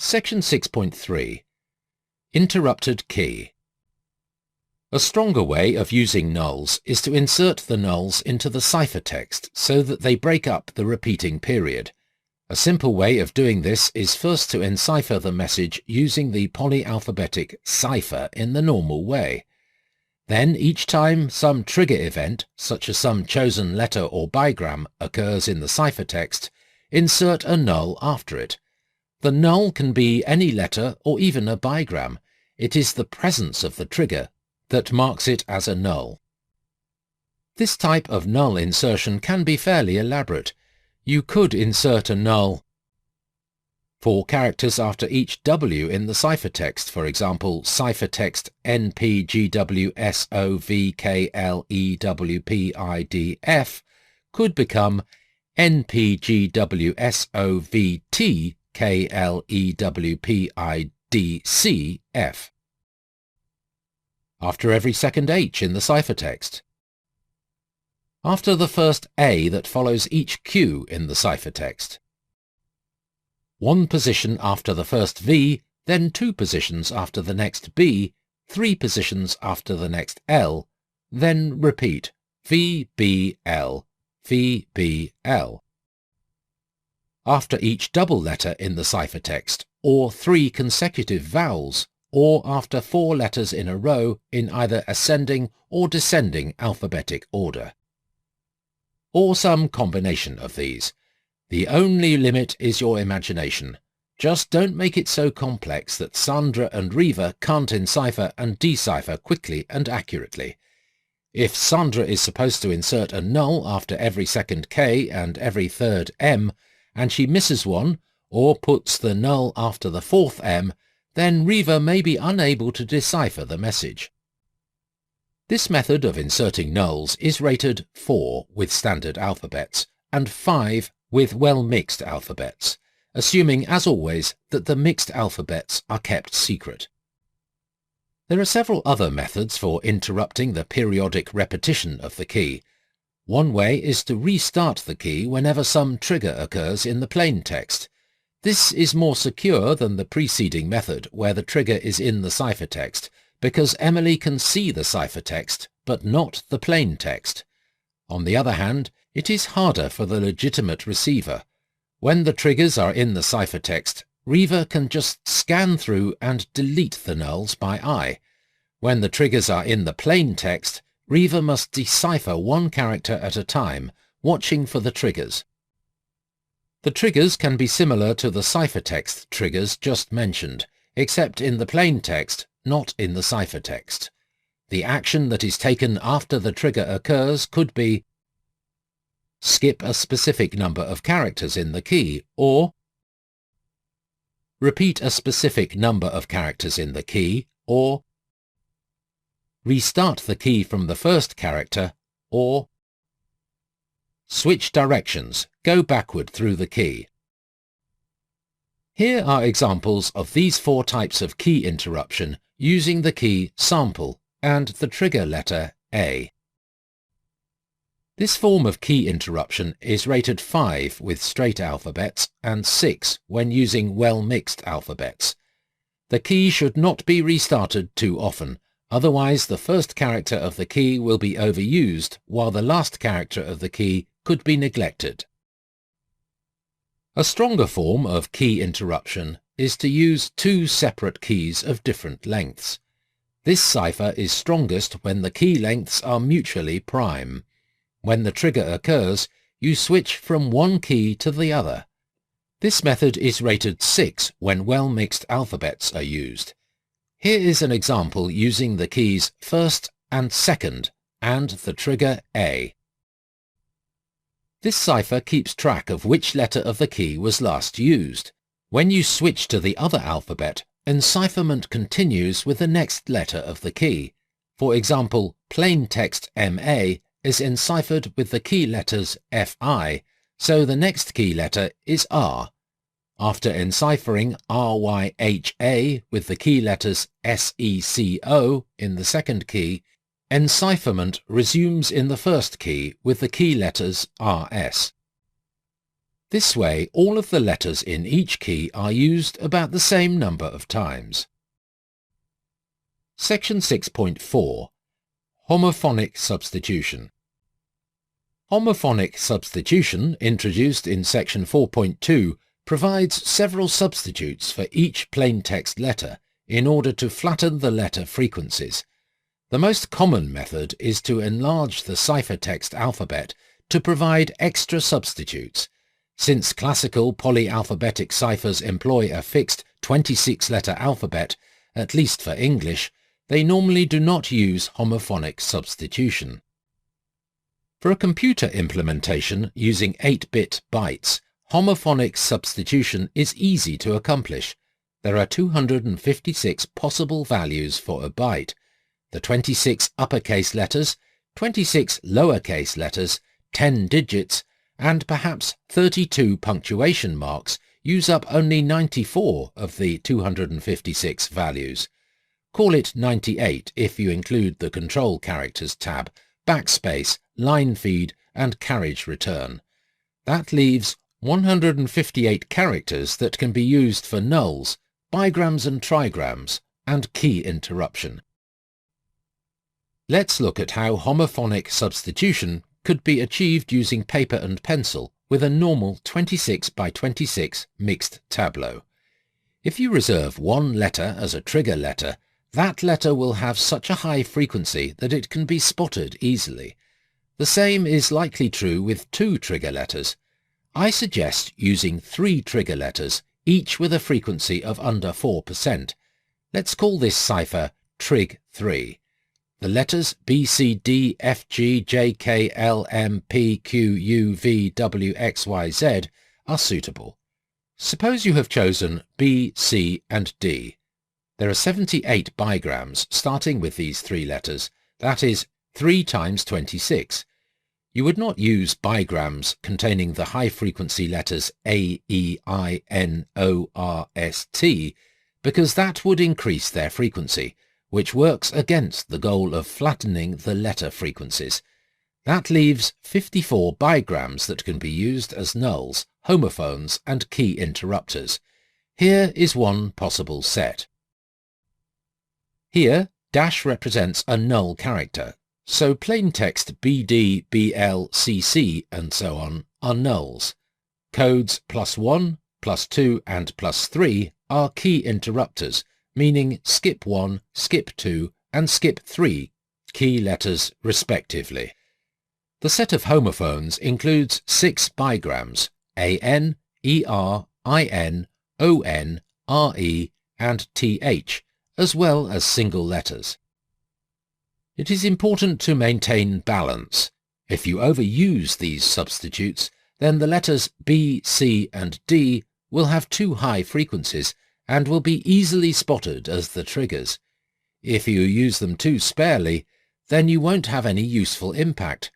Section 6.3 Interrupted key. A stronger way of using nulls is to insert the nulls into the ciphertext so that they break up the repeating period. A simple way of doing this is first to encipher the message using the polyalphabetic cipher in the normal way. Then each time some trigger event, such as some chosen letter or bigram, occurs in the ciphertext, insert a null after it. The null can be any letter or even a bigram. It is the presence of the trigger that marks it as a null. This type of null insertion can be fairly elaborate. You could insert a null for characters after each W in the ciphertext. For example, ciphertext NPGWSOVKLEWPIDF could become NPGWSOVTKLEWPIDCF after every second H in the ciphertext, after the first A that follows each Q in the ciphertext, one position after the first V, then 2 positions after the next B, 3 positions after the next L, then repeat V, B, L, V, B, L. After each double letter in the ciphertext, or 3 consecutive vowels, or after 4 letters in a row in either ascending or descending alphabetic order. Or some combination of these. The only limit is your imagination. Just don't make it so complex that Sandra and Riva can't encipher and decipher quickly and accurately. If Sandra is supposed to insert a null after every second K and every third M, and she misses one, or puts the null after the fourth M, then Riva may be unable to decipher the message. This method of inserting nulls is rated 4 with standard alphabets and 5 with well-mixed alphabets, assuming, as always, that the mixed alphabets are kept secret. There are several other methods for interrupting the periodic repetition of the key. One way is to restart the key whenever some trigger occurs in the plain text. This is more secure than the preceding method where the trigger is in the ciphertext, because Emily can see the ciphertext but not the plain text. On the other hand, it is harder for the legitimate receiver. When the triggers are in the ciphertext, Riva can just scan through and delete the nulls by eye. When the triggers are in the plain text, Riva must decipher one character at a time, watching for the triggers. The triggers can be similar to the ciphertext triggers just mentioned, except in the plain text, not in the ciphertext. The action that is taken after the trigger occurs could be skip a specific number of characters in the key, or repeat a specific number of characters in the key, or restart the key from the first character, or switch directions, go backward through the key. Here are examples of these 4 types of key interruption using the key sample and the trigger letter A. This form of key interruption is rated 5 with straight alphabets and 6 when using well-mixed alphabets. The key should not be restarted too often, otherwise the first character of the key will be overused while the last character of the key could be neglected. A stronger form of key interruption is to use 2 separate keys of different lengths. This cipher is strongest when the key lengths are mutually prime. When the trigger occurs, you switch from one key to the other. This method is rated 6 when well-mixed alphabets are used. Here is an example using the keys first and second and the trigger A. This cipher keeps track of which letter of the key was last used. When you switch to the other alphabet, encipherment continues with the next letter of the key. For example, plain text MA is enciphered with the key letters FI, so the next key letter is R. After enciphering RYHA with the key letters SECO in the second key, encipherment resumes in the first key with the key letters RS. This way, all of the letters in each key are used about the same number of times. Section 6.4. Homophonic substitution. Homophonic substitution, introduced in Section 4.2, provides several substitutes for each plain text letter in order to flatten the letter frequencies. The most common method is to enlarge the ciphertext alphabet to provide extra substitutes. Since classical polyalphabetic ciphers employ a fixed 26-letter alphabet, at least for English, they normally do not use homophonic substitution. For a computer implementation using 8-bit bytes, homophonic substitution is easy to accomplish. There are 256 possible values for a byte. The 26 uppercase letters, 26 lowercase letters, 10 digits, and perhaps 32 punctuation marks use up only 94 of the 256 values. Call it 98 if you include the control characters tab, backspace, line feed, and carriage return. That leaves 158 characters that can be used for nulls, bigrams and trigrams, and key interruption. Let's look at how homophonic substitution could be achieved using paper and pencil with a normal 26 by 26 mixed tableau. If you reserve one letter as a trigger letter, that letter will have such a high frequency that it can be spotted easily. The same is likely true with 2 trigger letters. I suggest using 3 trigger letters, each with a frequency of under 4%. Let's call this cipher Trig 3. The letters B, C, D, F, G, J, K, L, M, P, Q, U, V, W, X, Y, Z are suitable. Suppose you have chosen B, C, and D. There are 78 bigrams starting with these 3 letters, that is 3 times 26. You would not use bigrams containing the high-frequency letters A, E, I, N, O, R, S, T, because that would increase their frequency, which works against the goal of flattening the letter frequencies. That leaves 54 bigrams that can be used as nulls, homophones, and key interrupters. Here is one possible set. Here, dash represents a null character, so plain text BD, BL, CC, and so on are nulls. Codes +1, +2, and +3 are key interrupters, meaning skip 1, skip 2, and skip 3 key letters respectively. The set of homophones includes 6 bigrams, AN, ER, IN, ON, RE, and TH, as well as single letters. It is important to maintain balance. If you overuse these substitutes, then the letters B, C, and D will have too high frequencies and will be easily spotted as the triggers. If you use them too sparely, then you won't have any useful impact.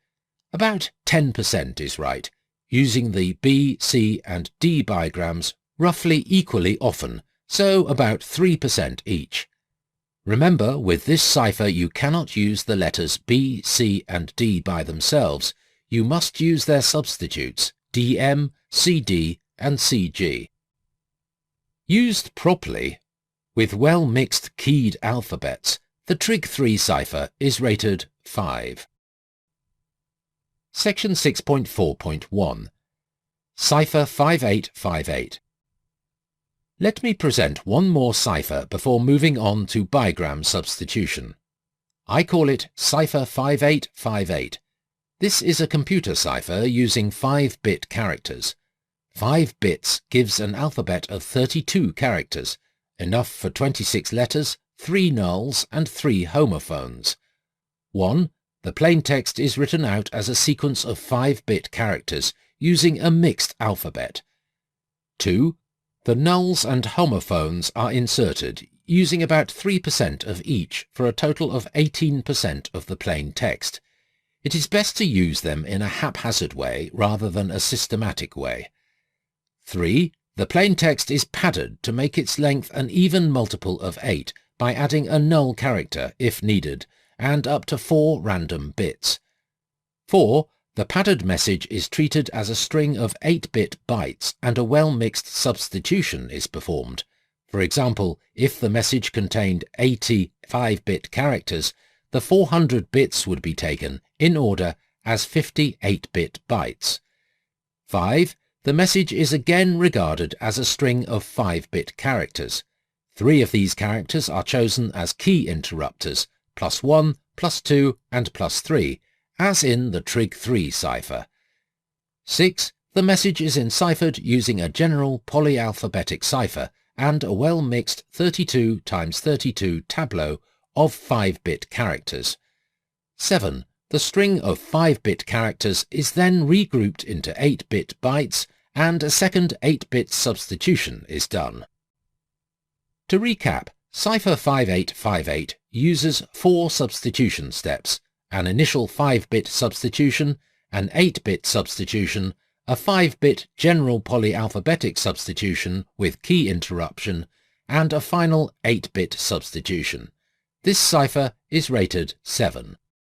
About 10% is right, using the B, C, and D bigrams roughly equally often, so about 3% each. Remember, with this cipher you cannot use the letters B, C, and D by themselves. You must use their substitutes, DM, CD, and CG. Used properly, with well-mixed keyed alphabets, the Trig 3 cipher is rated 5. Section 6.4.1. Cipher 5858. Let me present one more cipher before moving on to bigram substitution. I call it Cipher 5858. This is a computer cipher using 5-bit characters. 5 bits gives an alphabet of 32 characters, enough for 26 letters, 3 nulls, and 3 homophones. 1. The plain text is written out as a sequence of 5-bit characters using a mixed alphabet. 2. The nulls and homophones are inserted, using about 3% of each for a total of 18% of the plain text. It is best to use them in a haphazard way rather than a systematic way. 3. The plain text is padded to make its length an even multiple of 8 by adding a null character if needed, and up to 4 random bits. 4. The padded message is treated as a string of 8-bit bytes and a well-mixed substitution is performed. For example, if the message contained 80 5-bit characters, the 400 bits would be taken in order as 50 8-bit bytes. 5. The message is again regarded as a string of 5-bit characters. 3 of these characters are chosen as key interrupters, +1, +2 and +3, as in the Trig3 cipher. 6. The message is enciphered using a general polyalphabetic cipher and a well-mixed 32 × 32 tableau of 5-bit characters. 7. The string of 5-bit characters is then regrouped into 8-bit bytes and a second 8-bit substitution is done. To recap, Cipher 5858 uses 4 substitution steps: an initial 5-bit substitution, an 8-bit substitution, a 5-bit general polyalphabetic substitution with key interruption, and a final 8-bit substitution. This cipher is rated 7.